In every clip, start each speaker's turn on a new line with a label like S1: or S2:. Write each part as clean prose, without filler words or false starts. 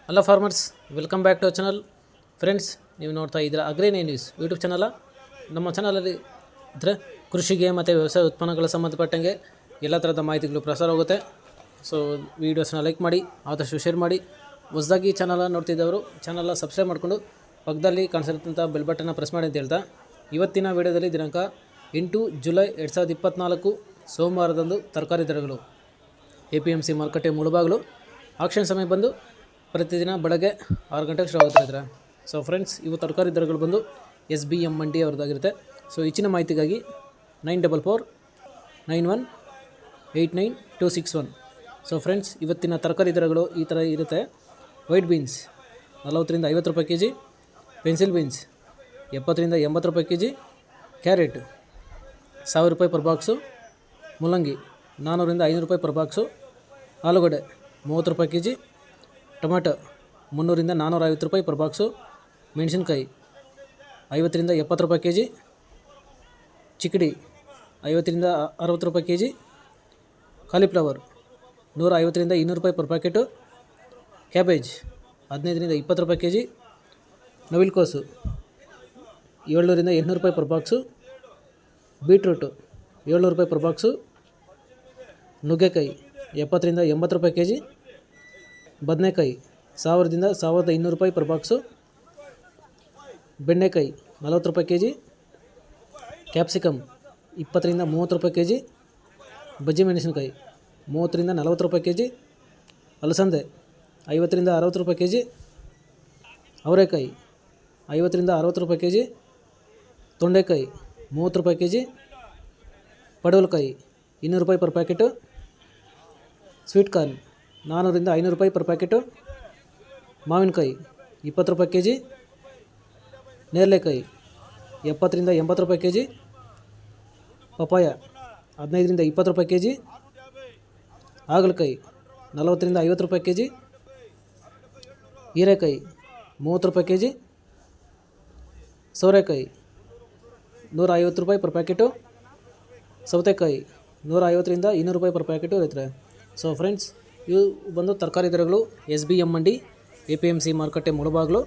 S1: Hello farmers, welcome back to channel. Friends, ನೀವು ನೋಡ್ತಾ ಇದ್ದೀರಾ ಅಗ್ರಿನೇ ನ್ಯೂಸ್ ಯೂಟ್ಯೂಬ್ ಚಾನಲ. ನಮ್ಮ ಚಾನಲಲ್ಲಿ ಇದ್ದರೆ ಕೃಷಿಗೆ ಮತ್ತು ವ್ಯವಸಾಯ ಉತ್ಪನ್ನಗಳ ಸಂಬಂಧಪಟ್ಟಂಗೆ ಎಲ್ಲ ಥರದ ಮಾಹಿತಿಗಳು ಪ್ರಸಾರ ಹೋಗುತ್ತೆ. ಸೊ ವೀಡಿಯೋಸ್ನ ಲೈಕ್ ಮಾಡಿ, ಆದಷ್ಟು ಶೇರ್ ಮಾಡಿ. ಹೊಸದಾಗಿ ಚಾನಲ ನೋಡ್ತಿದ್ದವರು ಚಾನಲ್ನ ಸಬ್ಸ್ಕ್ರೈಬ್ ಮಾಡಿಕೊಂಡು ಪಕ್ಕದಲ್ಲಿ ಕಾಣಿಸಿರ್ತಂಥ ಬೆಲ್ ಬಟನ್ನ ಪ್ರೆಸ್ ಮಾಡಿ ಅಂತ ಹೇಳ್ತಾ, ಇವತ್ತಿನ ವೀಡಿಯೋದಲ್ಲಿ ದಿನಾಂಕ 8 ಜುಲೈ 2024 ಸೋಮವಾರದಂದು ತರಕಾರಿ ದರಗಳು APMC ಮಾರುಕಟ್ಟೆ ಮುಳುಬಾಗಿಲು. ಆಕ್ಷನ್ ಸಮಯ ಬಂದು ಪ್ರತಿದಿನ ಬೆಳಗ್ಗೆ 6 ಗಂಟೆಗೆ ಶುರು ಆಗುತ್ತಿದ್ದಾರೆ. ಸೊ ಫ್ರೆಂಡ್ಸ್, ಇವು ತರಕಾರಿ ದರಗಳು ಬಂದು SBM ಮಂಡಿ ಅವ್ರದ್ದಾಗಿರುತ್ತೆ. ಸೊ ಹೆಚ್ಚಿನ ಮಾಹಿತಿಗಾಗಿ 9491918261. ಸೊ ಫ್ರೆಂಡ್ಸ್, ಇವತ್ತಿನ ತರಕಾರಿ ದರಗಳು ಈ ಥರ ಇರುತ್ತೆ. ವೈಟ್ ಬೀನ್ಸ್ 40 ರಿಂದ 50 ರೂಪಾಯಿ kg, ಪೆನ್ಸಿಲ್ ಬೀನ್ಸ್ 70 ರಿಂದ 80 ರೂಪಾಯಿ kg, ಕ್ಯಾರೆಟ್ 1000 ರೂಪಾಯಿ ಪರ್ ಬಾಕ್ಸು, ಮುಲ್ಲಂಗಿ 400 ರಿಂದ 500 ರೂಪಾಯಿ ಪರ್ ಬಾಕ್ಸು, ಆಲೂಗಡ್ಡೆ 30 ರೂಪಾಯಿ kg, ಟೊಮೆಟೊ 300 ರಿಂದ 450 ರೂಪಾಯಿ ಪರ್ ಬಾಕ್ಸು, ಮೆಣಸಿನ್ಕಾಯಿ 50 ರಿಂದ 70 ರೂಪಾಯಿ kg, ಚಿಕ್ಕಡಿ 50 ರಿಂದ 60 ರೂಪಾಯಿ kg, ಕಾಲಿಫ್ಲವರ್ 150 ರಿಂದ 200 ರೂಪಾಯಿ ಪರ್ ಪ್ಯಾಕೆಟು, ಕ್ಯಾಬೇಜ್ 15 ರಿಂದ 20 ರೂಪಾಯಿ kg, ನವಿಲುಕೋಸು 700 ರಿಂದ 800 ರೂಪಾಯಿ ಪರ್ ಬಾಕ್ಸು, ಬೀಟ್ರೂಟು 700 ರೂಪಾಯಿ ಪರ್ ಬಾಕ್ಸು, ನುಗ್ಗೆಕಾಯಿ 70 ರಿಂದ 80 ರೂಪಾಯಿ kg, ಬದನೆಕಾಯಿ 1000 ರಿಂದ 1200 ರೂಪಾಯಿ ಪರ್ ಬಾಕ್ಸು, ಬೆಂಡೆಕಾಯಿ 40 ರೂಪಾಯಿ kg, ಕ್ಯಾಪ್ಸಿಕಮ್ 20 ರಿಂದ 30 ರೂಪಾಯಿ kg, ಬಜ್ಜಿ ಮೆಣಸಿನಕಾಯಿ 30 ರಿಂದ 40 ರೂಪಾಯಿ kg, ಅಲಸಂದೆ 50 ರಿಂದ 60 ರೂಪಾಯಿ kg, ಅವರೆಕಾಯಿ 50 ರಿಂದ 60 ರೂಪಾಯಿ kg, ತೊಂಡೆಕಾಯಿ 30 ರೂಪಾಯಿ kg, ಪಡವಲಕಾಯಿ 200 ರೂಪಾಯಿ ಪರ್ ಪ್ಯಾಕೆಟು, ಸ್ವೀಟ್ ಕಾರ್ನ್ 400 ರಿಂದ 500 ರೂಪಾಯಿ ಪರ್ ಪ್ಯಾಕೆಟು, ಮಾವಿನಕಾಯಿ 20 ರೂಪಾಯಿ kg, ನೇರಳೆಕಾಯಿ 70 ರಿಂದ 80 ರೂಪಾಯಿ kg, ಪಪಾಯ 15 ರಿಂದ 20 ರೂಪಾಯಿ kg, ಹಾಗಲಕಾಯಿ 40 ರಿಂದ 50 ರೂಪಾಯಿ kg, ಹೀರೆಕಾಯಿ 30 ರೂಪಾಯಿ kg, ಸೋರೆಕಾಯಿ 150 ರೂಪಾಯಿ ಪರ್ ಪ್ಯಾಕೆಟು, ಸೌತೆಕಾಯಿ 150 ರಿಂದ 200 ರೂಪಾಯಿ ಪರ್ ಪ್ಯಾಕೆಟು ಇರುತ್ತೆ. ಸೊ ಫ್ರೆಂಡ್ಸ್, ಇವು ಬಂದು ತರಕಾರಿ ದರಗಳು SBM ಮಂಡಿ APMC ಮಾರುಕಟ್ಟೆ ಮುಳುಬಾಗಿಲು.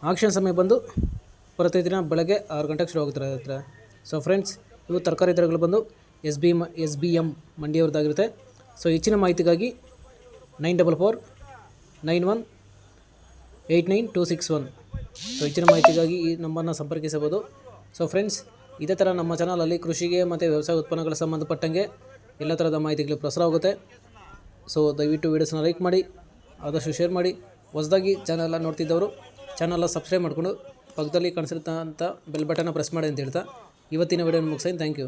S1: ಆಕ್ಷನ್ ಸಮಯ ಬಂದು ಪ್ರತಿದಿನ ಬೆಳಗ್ಗೆ 6 ಗಂಟೆಗೆ ಶುರು ಆಗುತ್ತಿರುತ್ತೆ. ಸೊ ಫ್ರೆಂಡ್ಸ್, ಇವು ತರಕಾರಿ ದರಗಳು ಬಂದು SBM ಮಂಡಿಯವ್ರದ್ದಾಗಿರುತ್ತೆ. ಸೊ ಹೆಚ್ಚಿನ ಮಾಹಿತಿಗಾಗಿ 9491918261. ಸೊ ಹೆಚ್ಚಿನ ಮಾಹಿತಿಗಾಗಿ ಈ ನಂಬರ್ನ ಸಂಪರ್ಕಿಸಬಹುದು. ಸೊ ಫ್ರೆಂಡ್ಸ್, ಇದೇ ಥರ ನಮ್ಮ ಚಾನಲಲ್ಲಿ ಕೃಷಿಗೆ ಮತ್ತು ವ್ಯವಸಾಯ ಉತ್ಪನ್ನಗಳ ಸಂಬಂಧಪಟ್ಟಂಗೆ ಎಲ್ಲ ಥರದ ಮಾಹಿತಿಗಳು ಪ್ರಸಾರ ಆಗುತ್ತೆ. ಸೊ ದಯವಿಟ್ಟು ವೀಡಿಯೋಸ್ನ ಲೈಕ್ ಮಾಡಿ, ಆದಷ್ಟು ಶೇರ್ ಮಾಡಿ. ಹೊಸದಾಗಿ ಚಾನಲ್ನ ನೋಡ್ತಿದ್ದವರು ಚಾನಲ್ನ ಸಬ್ಸ್ಕ್ರೈಬ್ ಮಾಡಿಕೊಂಡು ಪಕ್ಕದಲ್ಲಿ ಕಾಣಿಸಿರ್ತಂಥ ಬೆಲ್ ಬಟನ್ನ ಪ್ರೆಸ್ ಮಾಡಿ ಅಂತ ಹೇಳ್ತಾ ಇವತ್ತಿನ ವೀಡಿಯೋನ ಮುಗಿಸ್ತೀನಿ. Thank you.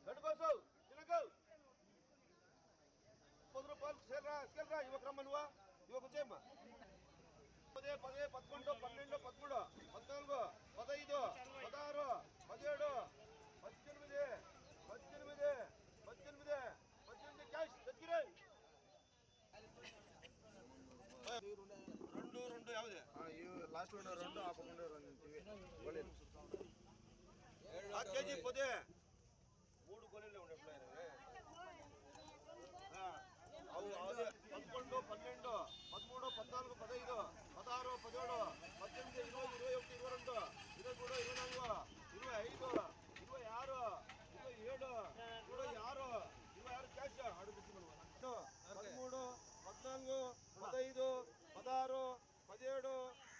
S2: గడ్డుకోసావు తినకు 10 రూపాయలు స్కేల్ రా ఇవ్వక రమ్మ నువ్వు ఇవ్వకు చేయమ్మా 10 10 11 12 13 14 15 16 17 18 క్యాష్ తెచ్చిరే రెండు ಯಾವ್ದು
S3: లాస్ట్ లో రెండు ఆ పక్కన రెండు
S2: కేజీ పొదే 3 గోళీలు ఉండే ప్లేయర్ అవు 11 12 13 14 15 16 17 18 20 21 22 23 24 25 26 27 26 ಕ್ಯಾಶ್ ಆಡು ಬಿಸಿ 13 14 15 16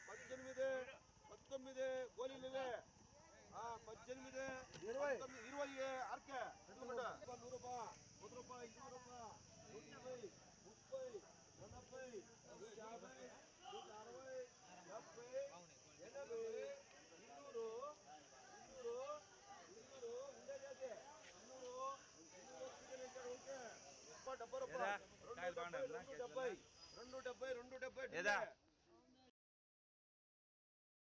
S2: 17 18 గోళీలు ఇవే 18 20 అర్కే 100 రూపాయలు 10 రూపాయలు 20 రూపాయలు 120 30 40 50 60 70 80 200 ఉండే చేసి 200 70 రూపాయలు 270 270